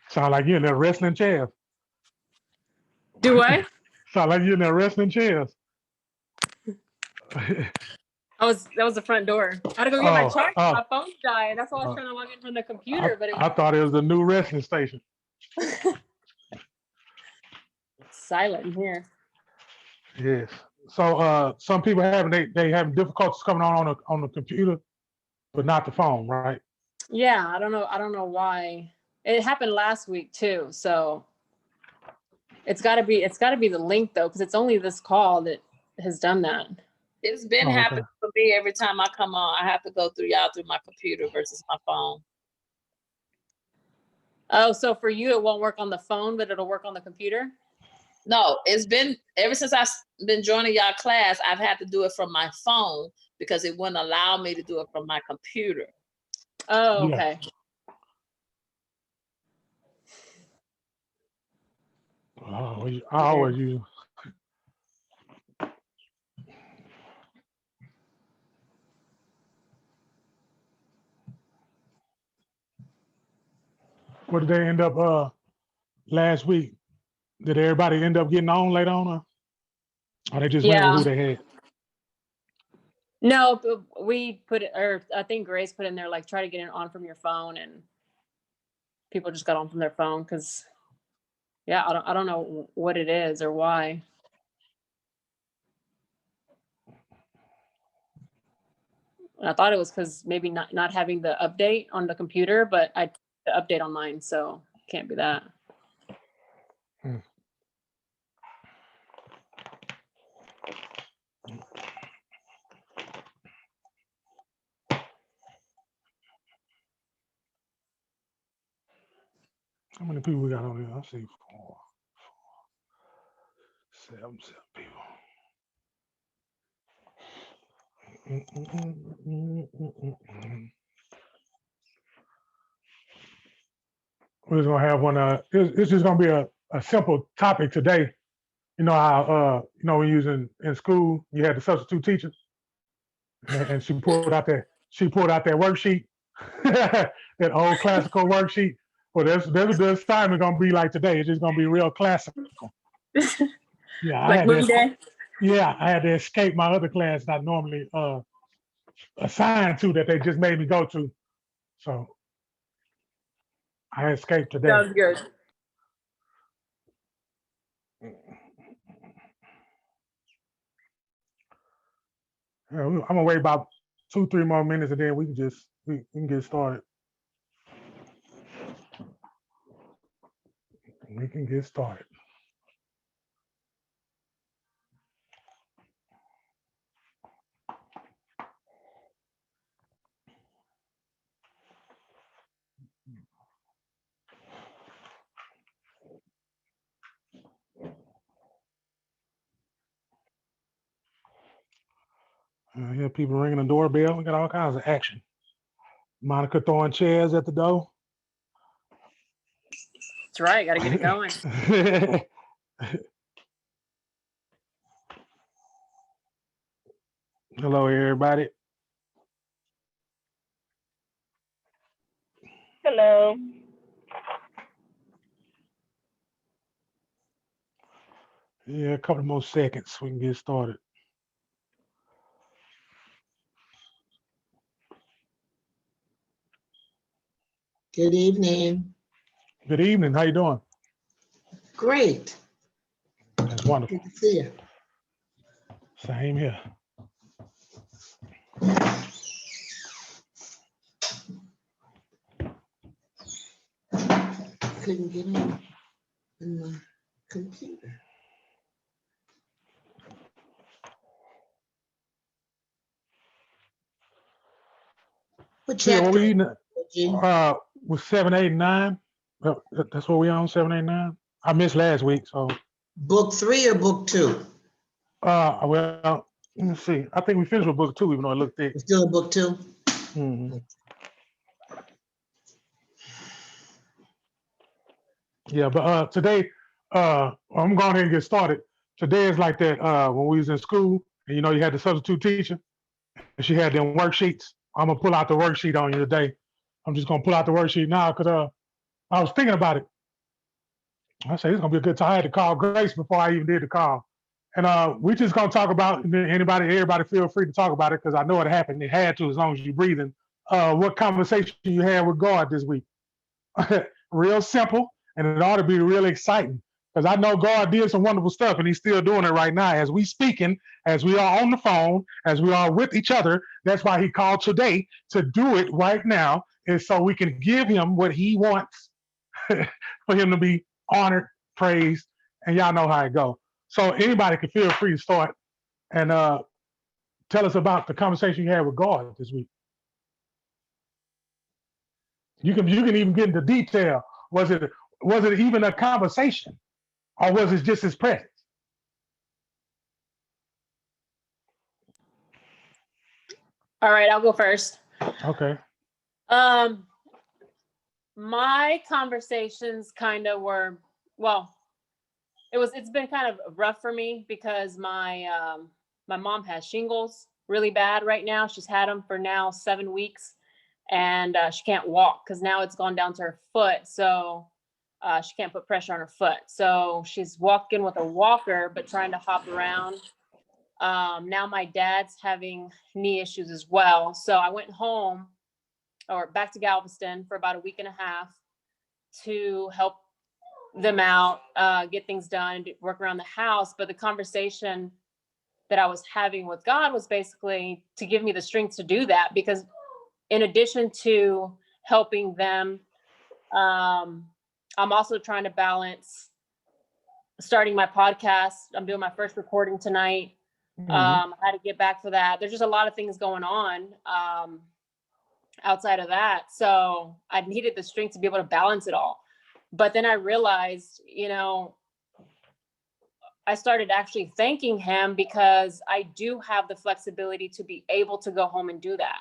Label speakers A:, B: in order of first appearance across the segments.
A: Sound like you're in there wrestling chairs.
B: Do what?
A: Sound like you're in there wrestling chairs.
B: That was the front door. I had to go get my charger. My phone died. That's why I was trying to log in from the computer.
A: I thought it was a new wrestling station.
B: It's silent in here.
A: Yes. So some people they having difficulties coming on the computer, but not the phone, right?
B: Yeah, I don't know why. It happened last week too. So it's got to be the link though, because it's only this call that has done that.
C: It's been happening for me every time I come on. I have to go through my computer versus my phone.
B: Oh, so for you it won't work on the phone, but it'll work on the computer?
C: No, it's been ever since I've been joining y'all class, I've had to do it from my phone because it wouldn't allow me to do it from my computer.
B: Oh, okay.
A: Oh, I always use. What did they end up last week? Did everybody end up getting on later on, or they just went with who they had?
B: No, we put it, or I think Grace put in there like try to get it on from your phone, and people just got on from their phone because, yeah, I don't know what it is or why. I thought it was because maybe not having the update on the computer, but I the update on mine, so can't be that.
A: How many people we got on here? I see 7 people. We're just gonna have one. It's just gonna be a simple topic today. You know how when you was in school, you had the substitute teacher, and she pulled out that worksheet, that old classical worksheet. Well, that's what the assignment gonna be like today. It's just gonna be real classical. Yeah,
B: like movie day.
A: Yeah, I had to escape my other class that I normally assigned to that they just made me go to. So I escaped today.
B: Sounds good.
A: Yeah, I'm gonna wait about 2-3 more minutes and then we can get started. We can get started. I hear people ringing the doorbell. We got all kinds of action. Monica throwing chairs at the door.
B: That's right. Got to get it going.
A: Hello, everybody.
D: Hello.
A: Yeah, a couple more seconds. We can get started.
D: Good evening.
A: Good evening. How you doing?
D: Great.
A: That's wonderful.
D: Good to see you.
A: Same here.
D: Couldn't get in my computer. What
A: So, yeah, what
D: chapter?
A: we eating
D: G?
A: with 7, 8, and 9. That's what we on 7, 8, 9. I missed last week, so
D: Book 3 or book 2?
A: well, let me see. I think we finished with book 2, even though it looked thick.
D: We're still in book 2?
A: Mhm. Yeah, but today, I'm going ahead and get started. Today is like that when we was in school, and you had the substitute teacher, and she had them worksheets. I'm gonna pull out the worksheet on you today. I'm just gonna pull out the worksheet now because I was thinking about it. I said it's gonna be a good time. I had to call Grace before I even did the call, and we just gonna talk about everybody feel free to talk about it because I know it happened. It had to as long as you're breathing. What conversation you had with God this week? Real simple, and it ought to be real exciting because I know God did some wonderful stuff, and He's still doing it right now as we speaking, as we are on the phone, as we are with each other. That's why He called today to do it right now, is so we can give Him what He wants for Him to be honored, praised, and y'all know how it go. So anybody can feel free to start and tell us about the conversation you had with God this week. You can even get into detail. Was it even a conversation, or was it just His presence?
B: All right, I'll go first.
A: Okay.
B: My conversations kind of were, well, it's been kind of rough for me because my mom has shingles really bad right now. She's had them for now 7 weeks, and she can't walk because now it's gone down to her foot. So she can't put pressure on her foot. So she's walking with a walker, but trying to hop around. Now my dad's having knee issues as well. So I went home or back to Galveston for about a week and a half to help them out, get things done, work around the house. But the conversation that I was having with God was basically to give me the strength to do that, because in addition to helping them, I'm also trying to balance starting my podcast. I'm doing my first recording tonight. I had to get back for that. There's just a lot of things going on outside of that. So I needed the strength to be able to balance it all. But then I realized, I started actually thanking Him because I do have the flexibility to be able to go home and do that.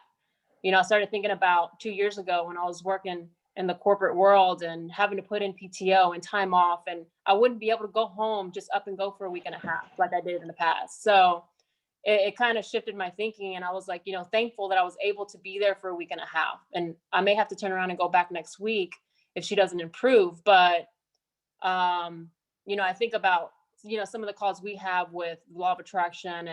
B: I started thinking about 2 years ago when I was working in the corporate world and having to put in PTO and time off, and I wouldn't be able to go home just up and go for a week and a half like I did in the past. So it kind of shifted my thinking, and I was like, thankful that I was able to be there for a week and a half. And I may have to turn around and go back next week if she doesn't improve. But, I think about, some of the calls we have with law of attraction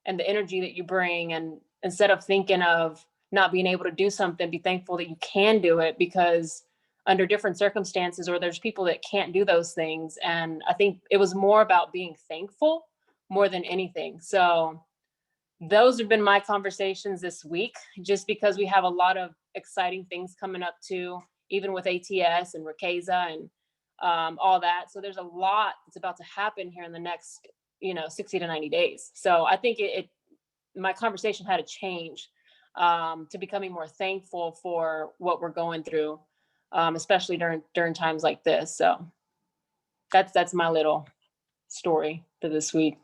B: and the energy that you bring. And instead of thinking of not being able to do something, be thankful that you can do it, because under different circumstances, or there's people that can't do those things. And I think it was more about being thankful more than anything. So those have been my conversations this week, just because we have a lot of exciting things coming up too, even with ATS and Ricasa and all that. So there's a lot that's about to happen here in the next, 60 to 90 days. So I think my conversation had to change to becoming more thankful for what we're going through, especially during times like this. So that's my little story for this week.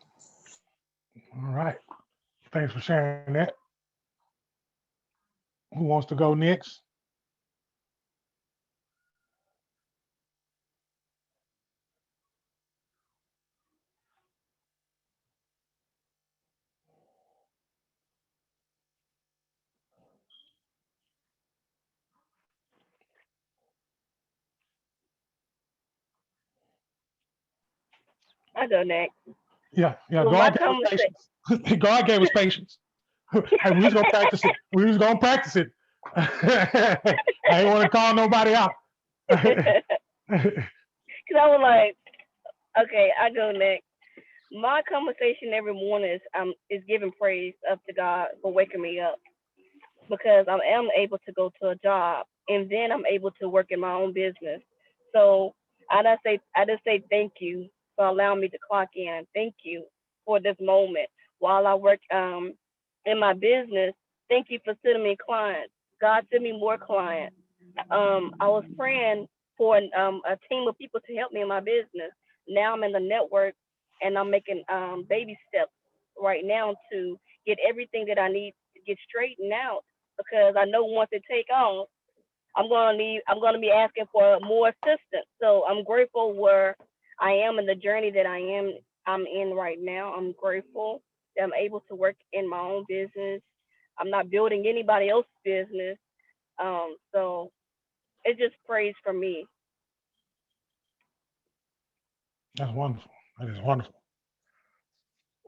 A: All right. Thanks for sharing that. Who wants to go next?
E: I go next.
A: Yeah.
E: Well,
A: God gave us patience. God gave us patience. Hey, we was gonna practice it. We was gonna practice it. I ain't want to call nobody out.
E: Because I was like, okay, I go next. My conversation every morning is giving praise up to God for waking me up, because I am able to go to a job and then I'm able to work in my own business. So I just say thank you for allowing me to clock in. Thank you for this moment while I work in my business. Thank you for sending me clients. God send me more clients. I was praying for a team of people to help me in my business. Now I'm in the network and I'm making baby steps right now to get everything that I need to get straightened out, because I know once it take off, I'm gonna be asking for more assistance. So I'm grateful where I am in the journey that I'm in right now. I'm grateful that I'm able to work in my own business. I'm not building anybody else's business. So it's just praise for me.
A: That's wonderful. That is wonderful.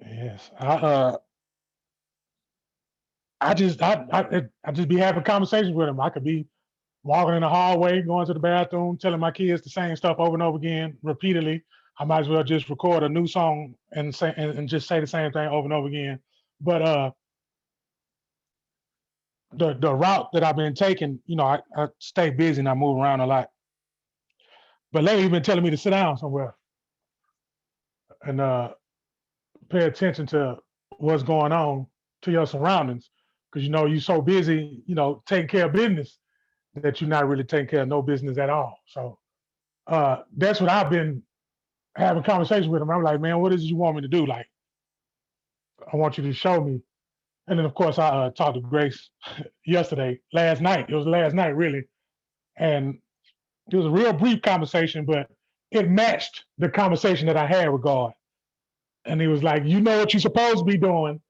A: Yes. I just be having conversations with him. I could be walking in the hallway, going to the bathroom, telling my kids the same stuff over and over again, repeatedly. I might as well just record a new song and say and just say the same thing over and over again. But the route that I've been taking, I stay busy and I move around a lot. But lately, you've been telling me to sit down somewhere and pay attention to what's going on, to your surroundings, because you're so busy, taking care of business that you're not really taking care of no business at all. So that's what I've been having conversations with him. I'm like, man, what is it you want me to do? Like, I want you to show me. And then, of course, I talked to Grace last night. It was last night, really. And it was a real brief conversation, but it matched the conversation that I had with God. And he was like, you know what you're supposed to be doing.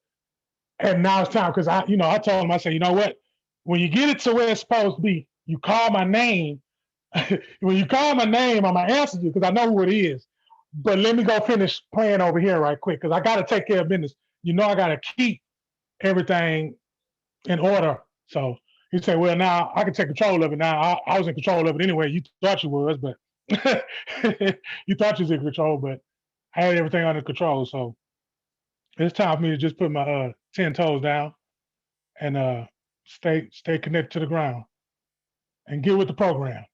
A: And now it's time, because I told him, I said, you know what? When you get it to where it's supposed to be, you call my name. When you call my name, I'm going to answer you because I know who it is. But let me go finish playing over here right quick, because I got to take care of business. I got to keep everything in order. So he said, well, now I can take control of it. Now I was in control of it anyway. You thought you was, but you thought you was in control, but I had everything under control. So it's time for me to just put my 10 toes down and stay connected to the ground and get with the program.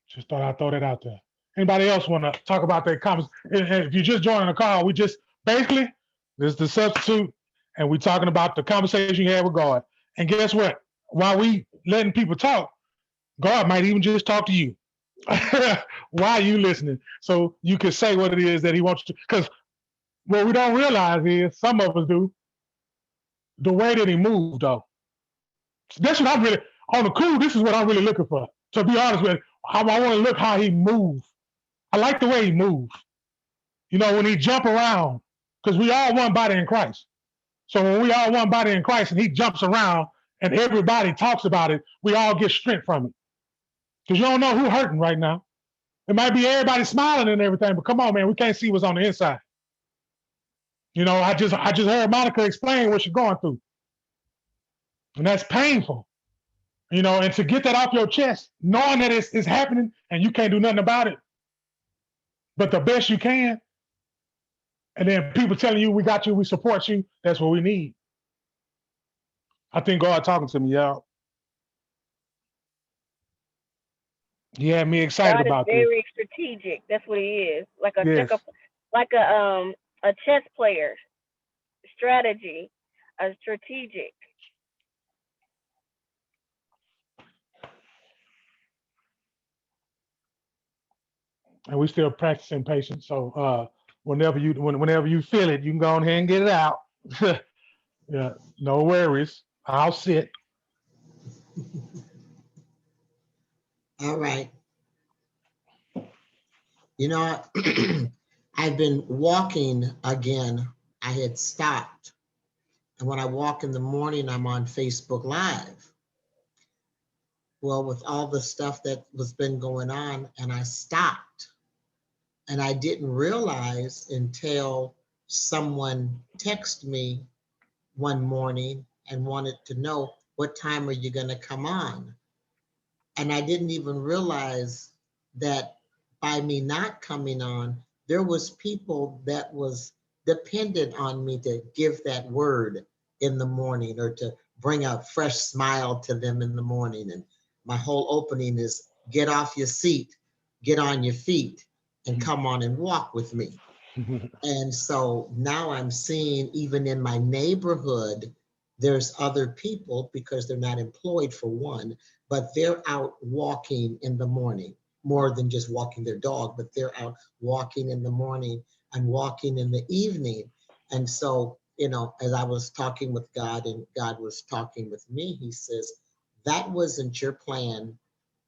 A: Just thought I'd throw that out there. Anybody else want to talk about their comments? And if you're just joining the call, we just basically, this is the substitute, and we're talking about the conversation you had with God. And guess what? While we letting people talk, God might even just talk to you. Why are you listening? So you can say what it is that he wants you to. Because what we don't realize is, some of us do, the way that he moved, though. That's what I'm really, on the cool, this is what I'm really looking for. To be honest with you, I want to look how he moved. I like the way he moves. When he jump around, because we all one body in Christ. So when we all one body in Christ and he jumps around and everybody talks about it, we all get strength from it. Because you don't know who's hurting right now. It might be everybody smiling and everything, but come on, man, we can't see what's on the inside. I just heard Monica explain what she's going through. And that's painful. And to get that off your chest, knowing that it's happening and you can't do nothing about it, but the best you can, and then people telling you, we got you, we support you, that's what we need. I think God talking to me, y'all. He had me excited
E: God is
A: about this.
E: very strategic. That's what he is. Like a
A: Yes.
E: like a chess player. Strategy, a strategic.
A: And we still practicing patience. So whenever you feel it, you can go ahead and get it out. Yeah, no worries. I'll sit.
D: All right. I've been walking again. I had stopped. And when I walk in the morning, I'm on Facebook Live. Well, with all the stuff that was been going on, and I stopped. And I didn't realize until someone texted me one morning and wanted to know, what time are you going to come on? And I didn't even realize that by me not coming on, there was people that was dependent on me to give that word in the morning or to bring a fresh smile to them in the morning. And my whole opening is get off your seat, get on your feet, and come on and walk with me. And so now I'm seeing even in my neighborhood, there's other people because they're not employed for one, but they're out walking in the morning, more than just walking their dog, but they're out walking in the morning and walking in the evening. And so, you know, as I was talking with God and God was talking with me, he says, that wasn't your plan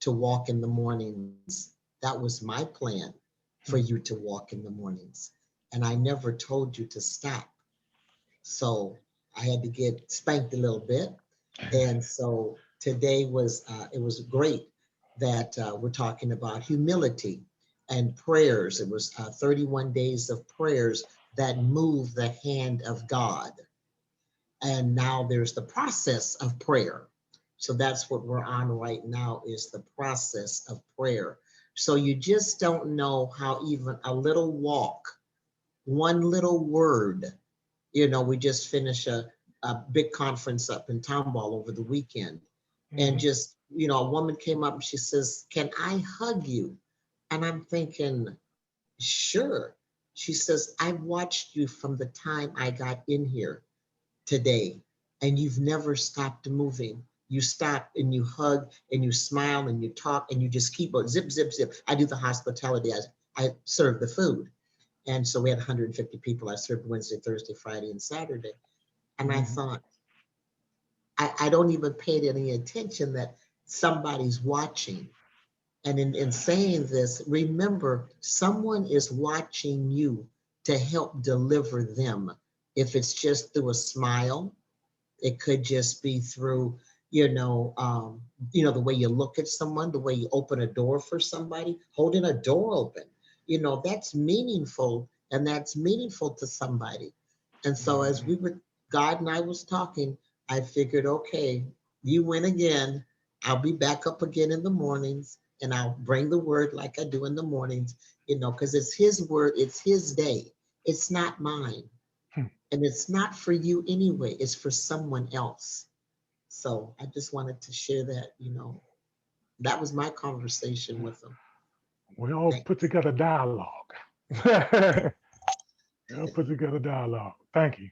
D: to walk in the mornings. That was my plan for you to walk in the mornings. And I never told you to stop. So I had to get spanked a little bit. And so today was, it was great that we're talking about humility and prayers. It was 31 days of prayers that move the hand of God. And now there's the process of prayer. So that's what we're on right now, is the process of prayer. So you just don't know how even a little walk, one little word, you know, we just finished a big conference up in Tomball over the weekend. And just, you know, a woman came up and she says, can I hug you? And I'm thinking, sure. She says, I watched you from the time I got in here today, and you've never stopped moving. You stop and you hug and you smile and you talk and you just keep on zip, zip, zip. I do the hospitality. I serve the food. And so we had 150 people. I served Wednesday, Thursday, Friday, and Saturday. And I thought, I don't even pay any attention that somebody's watching. And in saying this, remember, someone is watching you to help deliver them. If it's just through a smile, it could just be through, you know, the way you look at someone, the way you open a door for somebody, holding a door open. You know, that's meaningful, and that's meaningful to somebody. And so as God and I was talking, I figured, okay, you win again. I'll be back up again in the mornings, and I'll bring the word like I do in the mornings, you know, because it's his word, it's his day. It's not mine. And it's not for you anyway, it's for someone else. So I just wanted to share that, you know, that was my conversation with him.
A: We all put together dialogue. We all put together dialogue. Thank you.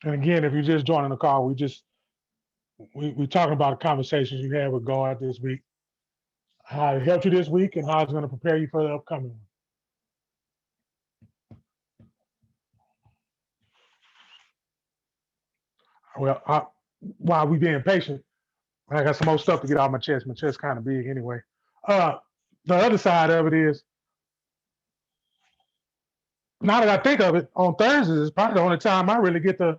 A: And again, if you're just joining the call, we talking about the conversations you had with God this week, how it helped you this week, and how it's going to prepare you for the upcoming one. Well, while we being patient, I got some more stuff to get off my chest. My chest kind of big anyway. The other side of it is, now that I think of it, on Thursdays is probably the only time I really get to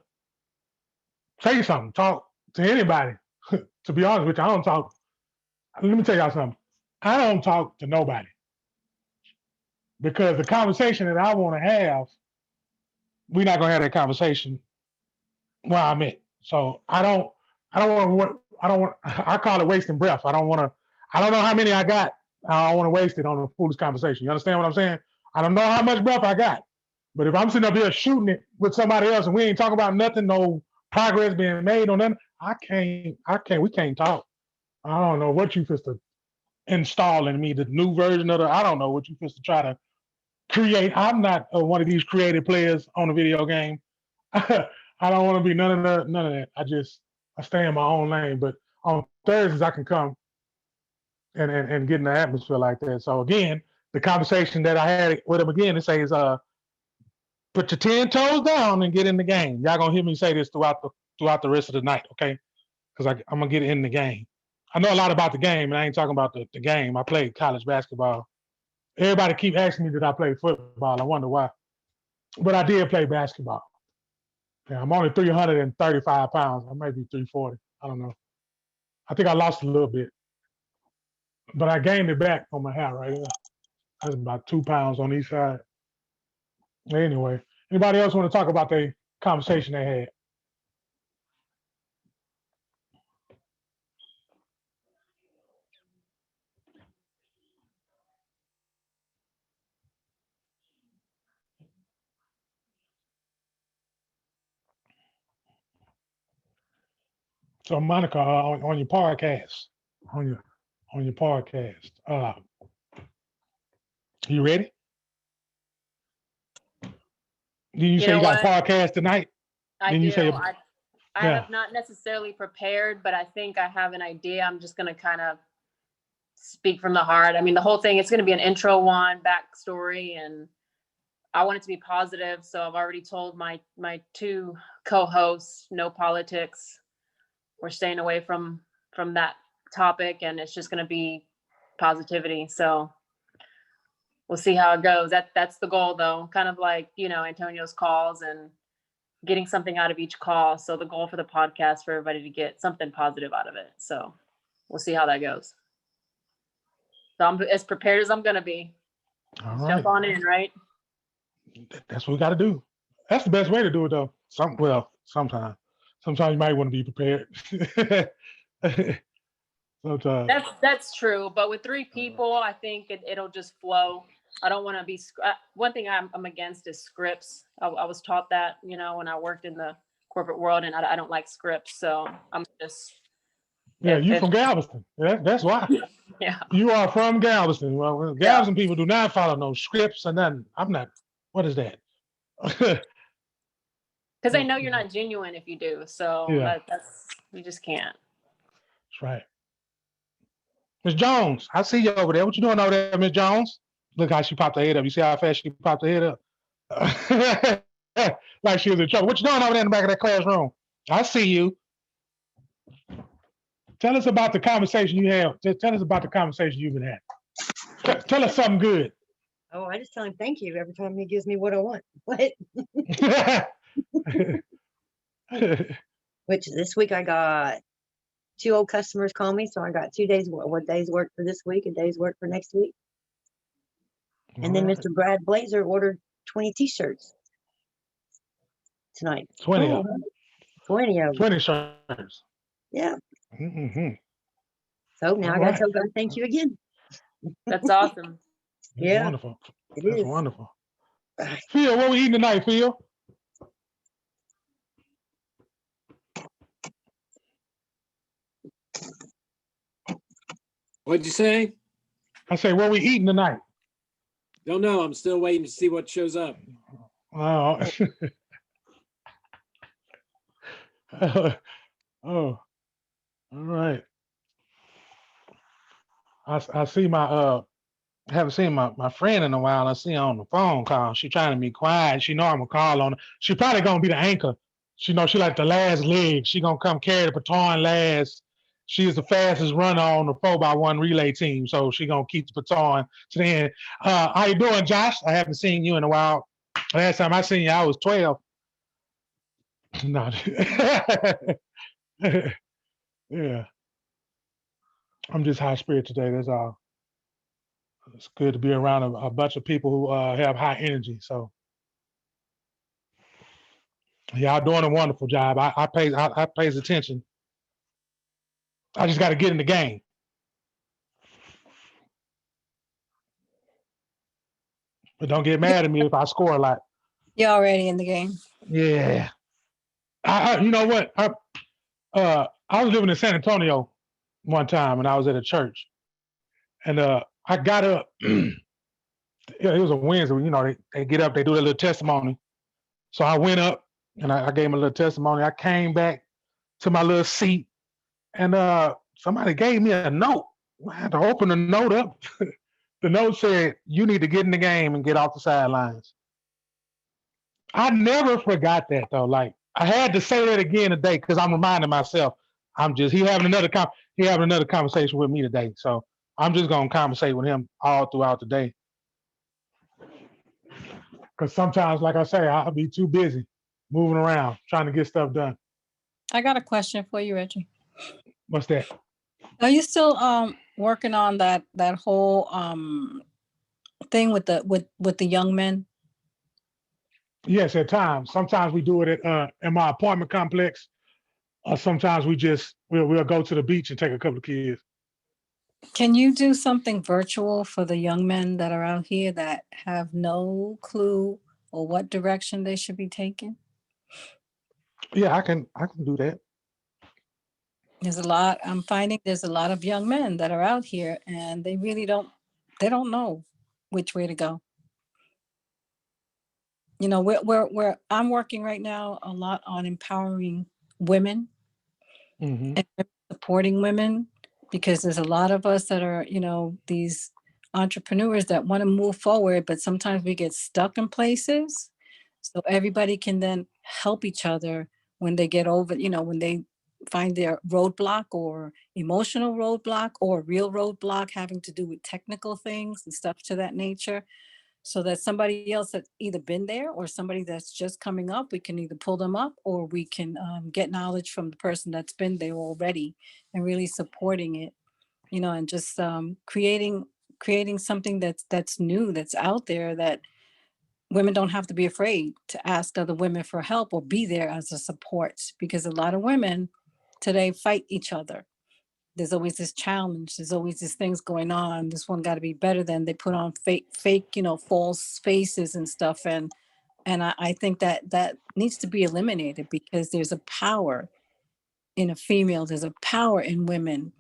A: say something, talk to anybody. To be honest with you, I don't talk. Let me tell y'all something. I don't talk to nobody because the conversation that I want to have, we're not gonna have that conversation where I'm at. So I don't want. I call it wasting breath. I don't want to. I don't know how many I got. I don't want to waste it on a foolish conversation. You understand what I'm saying? I don't know how much breath I got. But if I'm sitting up here shooting it with somebody else and we ain't talking about nothing, no progress being made on nothing, we can't talk. I don't know what you fist to install in me, the new version of I don't know what you fist to try to create. I'm not one of these creative players on a video game. I don't want to be none of that. I stay in my own lane. But on Thursdays I can come and get in the atmosphere like that. So again, the conversation that I had with him again, it says, put your 10 toes down and get in the game. Y'all gonna hear me say this throughout the rest of the night, okay? Because I'm gonna get in the game. I know a lot about the game, and I ain't talking about the game. I played college basketball. Everybody keep asking me did I play football. I wonder why. But I did play basketball. Yeah, I'm only 335 pounds. I might be 340. I don't know. I think I lost a little bit, but I gained it back on my hair right here. That's about 2 pounds on each side. Anyway, anybody else want to talk about the conversation they had? So Monica, on your podcast, on your podcast, you ready? Did you say
B: know
A: you got a
B: what?
A: podcast tonight?
B: I
A: Then
B: do.
A: you say,
B: I
A: yeah.
B: have not necessarily prepared, but I think I have an idea. I'm just going to kind of speak from the heart. I mean, the whole thing, it's going to be an intro one, backstory, and I want it to be positive. So I've already told my two co-hosts, no politics. We're staying away from that topic, and it's just going to be positivity. So we'll see how it goes. That's the goal, though. Kind of like, Antonio's calls and getting something out of each call. So the goal for the podcast for everybody to get something positive out of it. So we'll see how that goes. So I'm as prepared as I'm going to be.
A: All
B: Let's
A: right.
B: jump on in, right?
A: That's what we got to do. That's the best way to do it, though. Sometimes you might want to be prepared. Sometimes.
B: That's true. But with 3 people, I think it'll just flow. I don't want to be. One thing I'm against is scripts. I was taught that, when I worked in the corporate world, and I don't like scripts. So I'm just.
A: Yeah, you from Galveston. That's why.
B: Yeah.
A: You are from Galveston. Well, Galveston people do not follow no scripts or nothing. I'm not. What is that?
B: Because they know you're not genuine if you do. So that's you just can't.
A: That's right. Miss Jones, I see you over there. What you doing over there, Miss Jones? Look how she popped her head up. You see how fast she popped her head up? Like she was in trouble. What you doing over there in the back of that classroom? I see you. Tell us about the conversation you have. Tell us about the conversation you've been having. Tell us something good.
F: Oh, I just tell him thank you every time he gives me what I want. What? Which this week I got 2 old customers call me, so I got 2 days, what days work for this week, a day's work for next week. And then Mr. Brad Blazer ordered 20 t-shirts tonight.
A: 20 of
F: 20 of them.
A: 20 shirts.
F: Yeah.
A: Mm-hmm.
F: So now I gotta tell God thank you again.
B: That's awesome.
A: That's
F: Yeah.
A: wonderful.
F: That's
A: Wonderful. Phil, what we eating tonight, Phil?
G: What'd you say?
A: I say, what we eating tonight?
G: Don't know. I'm still waiting to see what shows up.
A: Oh. Oh. All right. I see I haven't seen my friend in a while. I see her on the phone call. She trying to be quiet. She know I'm gonna call on her. She probably gonna be the anchor. She know she like the last leg. She gonna come carry the baton last. She is the fastest runner on the 4x1 relay team, so she gonna keep the baton to the end. How you doing, Josh? I haven't seen you in a while. Last time I seen you, I was 12. No. Yeah. I'm just high spirit today. That's all. It's good to be around a bunch of people who have high energy. So y'all doing a wonderful job. I pays attention. I just got to get in the game. But don't get mad at me if I score a lot.
H: You're already in the game.
A: Yeah. You know what? I was living in San Antonio one time and I was at a church. And I got up. It was a Wednesday. They get up, they do their little testimony. So I went up and I gave them a little testimony. I came back to my little seat and somebody gave me a note. I had to open the note up. The note said, "You need to get in the game and get off the sidelines." I never forgot that though. Like I had to say that again today because I'm reminding myself. He having another conversation with me today. So I'm just gonna conversate with him all throughout the day. Because sometimes, like I say, I'll be too busy moving around trying to get stuff done.
H: I got a question for you, Reggie.
A: What's that?
H: Are you still working on that whole thing with the young men?
A: Yes, at times. Sometimes we do it at in my apartment complex, or sometimes we'll go to the beach and take a couple of kids.
H: Can you do something virtual for the young men that are out here that have no clue or what direction they should be taking?
A: Yeah, I can do that.
H: I'm finding there's a lot of young men that are out here and they really don't know which way to go. You know, I'm working right now a lot on empowering women
A: Hmm.
H: and supporting women, because there's a lot of us that are, these entrepreneurs that want to move forward, but sometimes we get stuck in places. So everybody can then help each other when they get over, when they find their roadblock or emotional roadblock or real roadblock having to do with technical things and stuff to that nature. So that somebody else that's either been there or somebody that's just coming up, we can either pull them up or we can get knowledge from the person that's been there already and really supporting it, and just creating something that's new, that's out there, that women don't have to be afraid to ask other women for help or be there as a support, because a lot of women today fight each other. There's always this challenge. There's always these things going on. This one got to be better than, they put on fake, false faces and stuff. And I think that needs to be eliminated, because there's a power in a female. There's a power in women.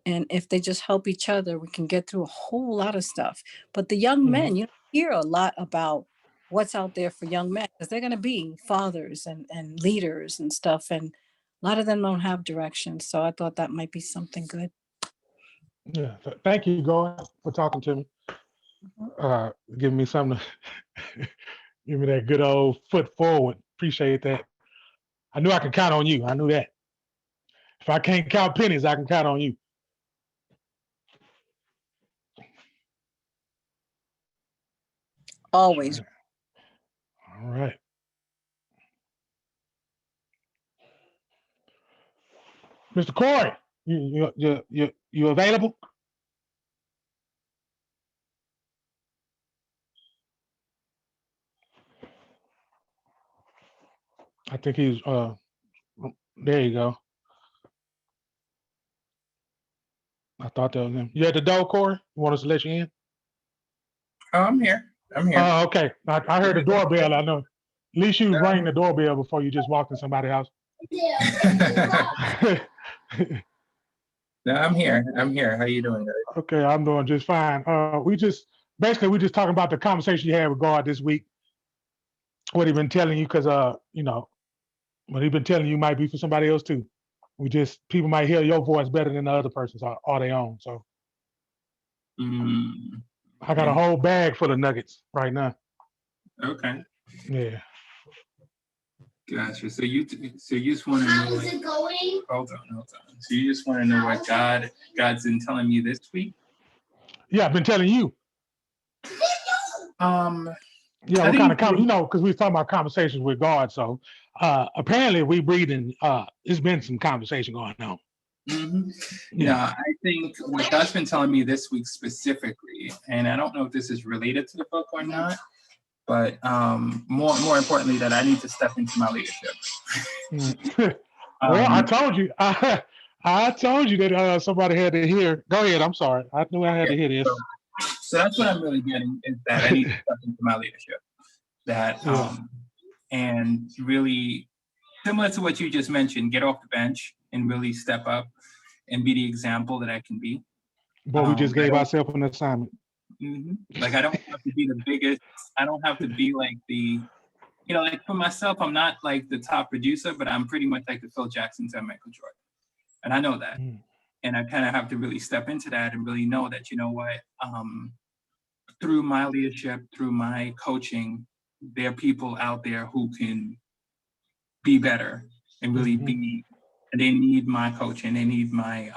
H: And if they just help each other, we can get through a whole lot of stuff. But the young
A: Hmm.
H: men, you hear a lot about what's out there for young men, because they're going to be fathers and leaders and stuff. And a lot of them don't have direction. So I thought that might be something good.
A: Yeah. Thank you, Goy, for talking to me. Giving me something to give me that good old foot forward. Appreciate that. I knew I could count on you. I knew that. If I can't count pennies, I can count on you.
H: Always.
A: All right. Mr. Corey, you available? I think he's there you go. I thought that was him. You at the door, Corey? You want us to let you in?
I: Oh, I'm here. I'm here.
A: Oh, okay. I heard the doorbell. I know. At least you rang the doorbell before you just walked in somebody's house.
I: No, I'm here. I'm here. How you doing, guys?
A: Okay, I'm doing just fine. We just talking about the conversation you had with God this week. What he been telling you, because what he been telling you might be for somebody else too. People might hear your voice better than the other person's or their own. So I got a whole bag full of nuggets right now.
I: Okay.
A: Yeah.
I: Gotcha. So you just want to know. How is it going? Hold on. So you just want to know what God's been telling me this week?
A: Yeah, I've been telling you. Yeah, what kind of because we was talking about conversations with God. So apparently we breathing. There's been some conversation going on.
I: Mm-hmm. Yeah, I think what God's been telling me this week specifically, and I don't know if this is related to the book or not, but more importantly, that I need to step into my leadership.
A: Well, I told you. I told you that somebody had to hear. Go ahead. I'm sorry. I knew I had to hear this.
I: So that's what I'm really getting, is that I need to step into my leadership. That and really similar to what you just mentioned, get off the bench and really step up and be the example that I can be.
A: But we just gave ourselves an assignment.
I: Mm-hmm. Like I don't have to be the biggest. I don't have to be like the, like for myself, I'm not like the top producer, but I'm pretty much like the Phil Jackson to Michael Jordan, and I know that. And I kind of have to really step into that and really know that, through my leadership, through my coaching, there are people out there who can be better and really be, and they need my coaching, they need my,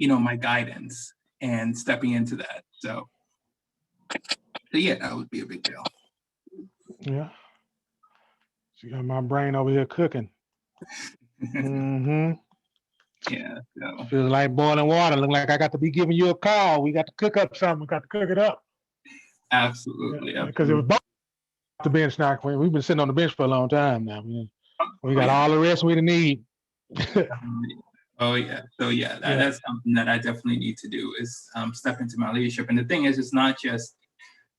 I: my guidance and stepping into that. So yeah, that would be a big deal.
A: Yeah. She got my brain over here cooking.
I: Yeah. So
A: Feels like boiling water. Look like I got to be giving you a call. We got to cook up something. We got to cook it up.
I: absolutely.
A: Because it was both the bench now. We've been sitting on the bench for a long time now. We got all the rest we need.
I: Oh yeah. So yeah, that's something that I definitely need to do is step into my leadership. And the thing is, it's not just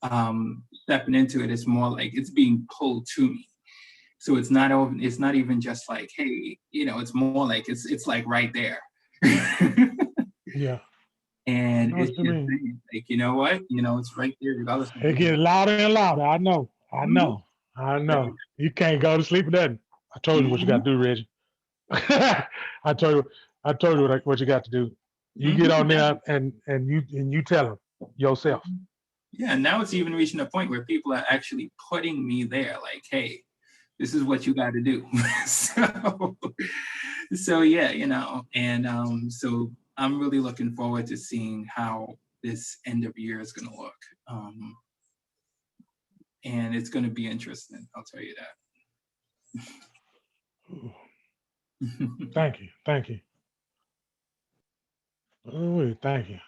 I: stepping into it. It's more like it's being pulled to me. So it's not even just like, hey, it's more like it's like right there.
A: Yeah.
I: And
A: I know
I: it's
A: what you
I: just
A: mean.
I: saying, like, you know what? It's right there regardless of
A: It gets louder and louder. I know.
I: Mhm.
A: You can't go to sleep with that. I told you what you got to do, Reggie. I told you what you got to do. You get on there and you tell them yourself.
I: Yeah, and now it's even reaching a point where people are actually putting me there, like, hey, this is what you got to do. so yeah, and so I'm really looking forward to seeing how this end of year is going to look. And it's going to be interesting, I'll tell you that.
A: Thank you. Oh, thank you.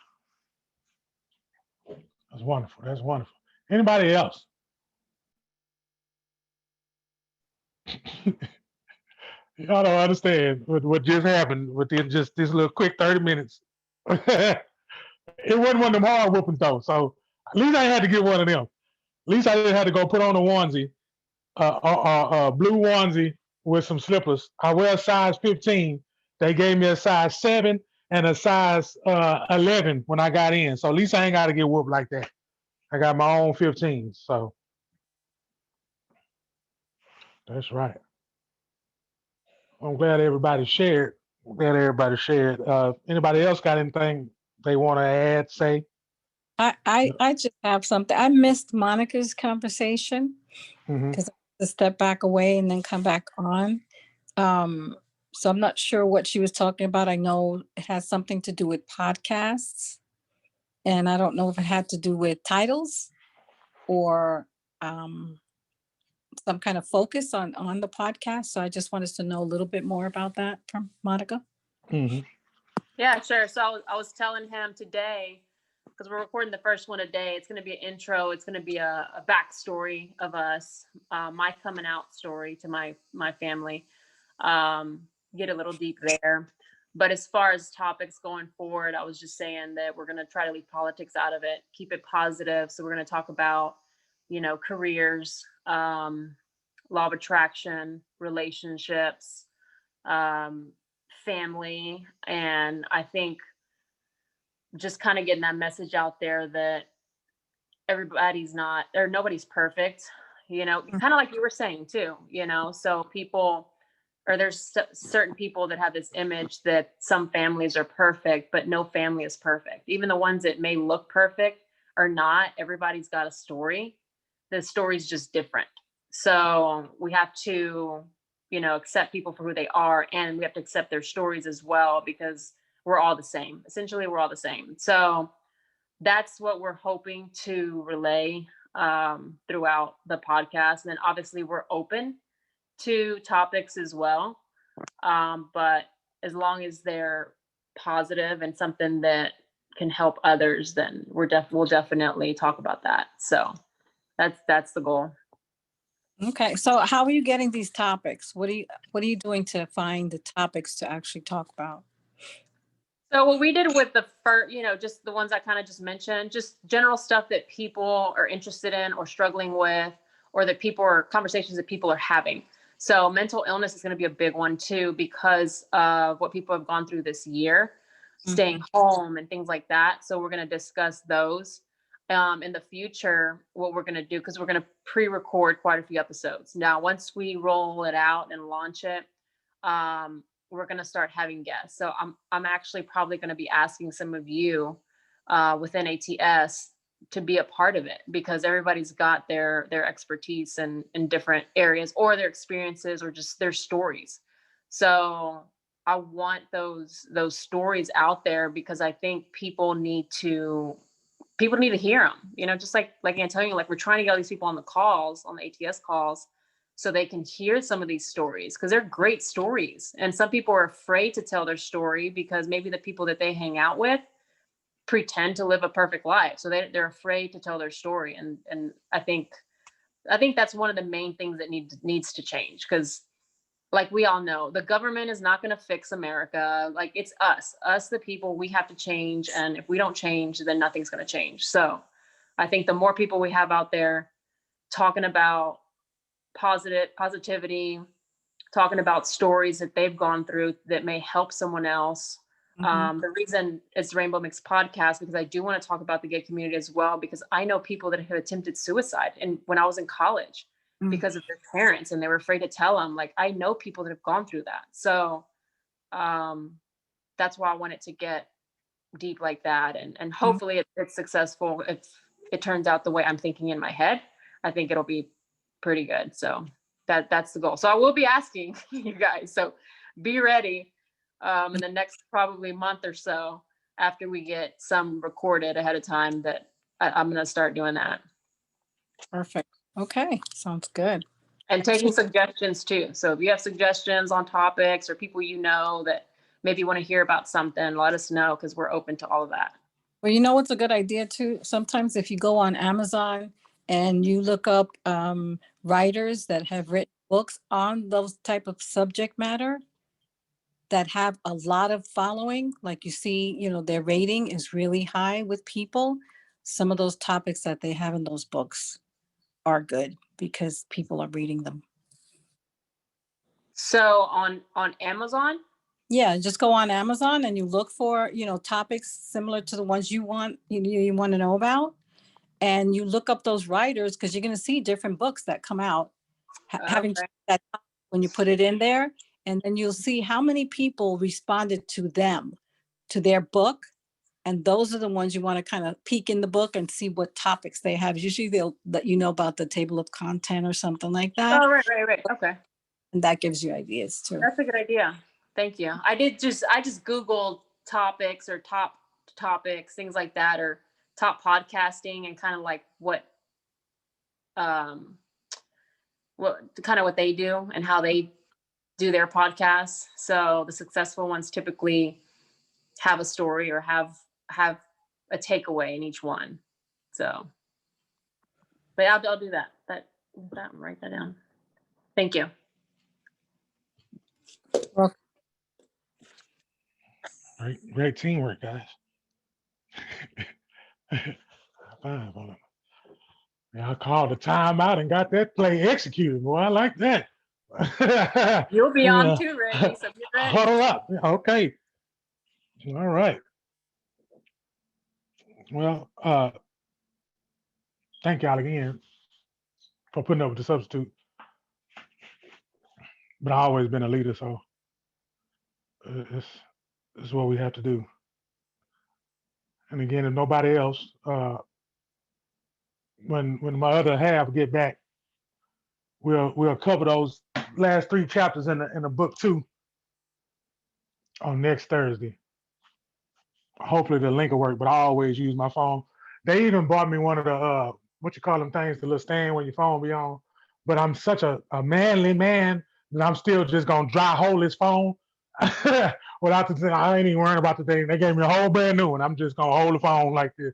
A: That's wonderful. Anybody else? Y'all don't understand what just happened within just this little quick 30 minutes. It wasn't one of them hard whoopings though. So at least I had to get one of them. At least I didn't have to go put on a onesie, blue onesie with some slippers. I wear a size 15. They gave me a size 7 and a size 11 when I got in. So at least I ain't got to get whooped like that. I got my own 15. So that's right. I'm glad everybody shared. Anybody else got anything they want to add, say?
H: I just have something. I missed Monica's conversation
A: Mhm.
H: because I had to step back away and then come back on. So I'm not sure what she was talking about. I know it has something to do with podcasts, and I don't know if it had to do with titles or some kind of focus on the podcast. So I just wanted to know a little bit more about that from Monica.
A: Mhm.
B: Yeah, sure. So I was telling him today, because we're recording the first one today, it's going to be an intro. It's going to be a backstory of us, my coming out story to my family. Get a little deep there. But as far as topics going forward, I was just saying that we're going to try to leave politics out of it, keep it positive. So we're going to talk about, careers, law of attraction, relationships, family. And I think just kind of getting that message out there that everybody's not, or nobody's perfect, kind of like you were saying too, so people, or there's certain people that have this image that some families are perfect, but no family is perfect. Even the ones that may look perfect are not. Everybody's got a story. The story's just different. So we have to, accept people for who they are, and we have to accept their stories as well, because we're all the same. Essentially, we're all the same. So that's what we're hoping to relay throughout the podcast. And then obviously we're open to topics as well. But as long as they're positive and something that can help others, then we'll definitely talk about that. So that's the goal.
H: Okay, so how are you getting these topics? What are you doing to find the topics to actually talk about?
B: So what we did with the first, just the ones I kind of just mentioned, just general stuff that people are interested in or struggling with, or that conversations that people are having. So mental illness is going to be a big one too, because of what people have gone through this year, staying home and things like that. So we're going to discuss those in the future, what we're going to do, because we're going to pre-record quite a few episodes. Now, once we roll it out and launch it, we're going to start having guests. So I'm actually probably going to be asking some of you within ATS to be a part of it, because everybody's got their expertise in different areas, or their experiences, or just their stories. So I want those stories out there, because I think people need to hear them, just like Antonio, like we're trying to get all these people on the calls, on the ATS calls, so they can hear some of these stories, because they're great stories. And some people are afraid to tell their story because maybe the people that they hang out with pretend to live a perfect life. So they're afraid to tell their story. And I think that's one of the main things that needs to change, because like we all know, the government is not going to fix America. Like, it's us, the people. We have to change. And if we don't change, then nothing's going to change. So I think the more people we have out there talking about positivity, talking about stories that they've gone through that may help someone else. The reason it's Rainbow Mix podcast, because I do want to talk about the gay community as well, because I know people that have attempted suicide and when I was in college because of their parents, and they were afraid to tell them. Like, I know people that have gone through that. So that's why I want it to get deep like that. And hopefully it's successful. If it turns out the way I'm thinking in my head, I think it'll be pretty good. So that's the goal. So I will be asking you guys. So be ready in the next probably month or so, after we get some recorded ahead of time, that I'm going to start doing that.
H: Perfect. Okay. Sounds good.
B: And taking suggestions too. So if you have suggestions on topics or people that maybe want to hear about something, let us know, because we're open to all of that.
H: Well, you know what's a good idea too? Sometimes if you go on Amazon and you look up writers that have written books on those type of subject matter that have a lot of following, like you see, their rating is really high with people. Some of those topics that they have in those books are good because people are reading them.
B: So on Amazon?
H: Yeah, just go on Amazon and you look for, topics similar to the ones you want to know about. And you look up those writers, because you're going to see different books that come out having that when you put it in there. And then you'll see how many people responded to their book. And those are the ones you want to kind of peek in the book and see what topics they have. Usually they'll let you know about the table of content or something like that.
B: Oh, right. Okay.
H: And that gives you ideas too.
B: That's a good idea. Thank you. I just Googled topics or top topics, things like that, or top podcasting, and kind of like what they do and how they do their podcasts. So the successful ones typically have a story or have a takeaway in each one. So, but I'll do that. Write that down. Thank you.
H: Well,
A: Great teamwork, guys. Fine, hold on. Yeah, I called the timeout and got that play executed. Boy, I like that.
B: You'll be on too, Reggie. So get ready.
A: Hold up. Okay. All right. Well, thank y'all again for putting up with the substitute. But I've always been a leader, so it's what we have to do. And again, if nobody else, when my other half get back, we'll cover those last 3 chapters in the book 2 on next Thursday. Hopefully the link will work, but I always use my phone. They even bought me one of the what you call them things, the little stand when your phone be on. But I'm such a manly man that I'm still just gonna dry hole his phone without the thing. I ain't even worrying about the thing. They gave me a whole brand new one. I'm just gonna hold the phone like this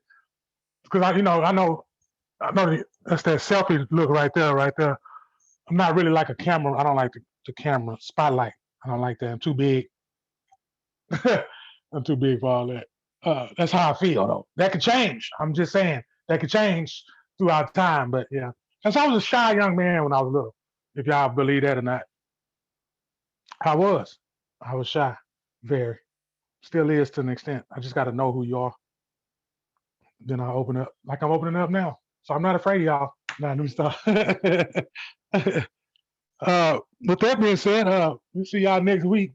A: because I know that's that selfie look right there. I'm not really like a camera. I don't like the camera spotlight. I don't like that. I'm too big. I'm too big for all that. That's how I feel, though. That could change. I'm just saying that could change throughout time. But yeah, because I was a shy young man when I was little. If y'all believe that or not, I was shy, very. Still is to an extent. I just got to know who you are. Then I open up like I'm opening up now. So I'm not afraid of y'all. Nah, new stuff. With that being said, we'll see y'all next week.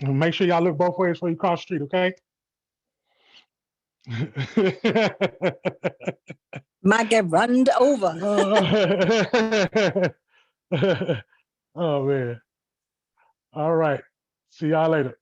A: And make sure y'all look both ways before you cross the street, okay?
H: might get run over.
A: Oh man. All right. See y'all later.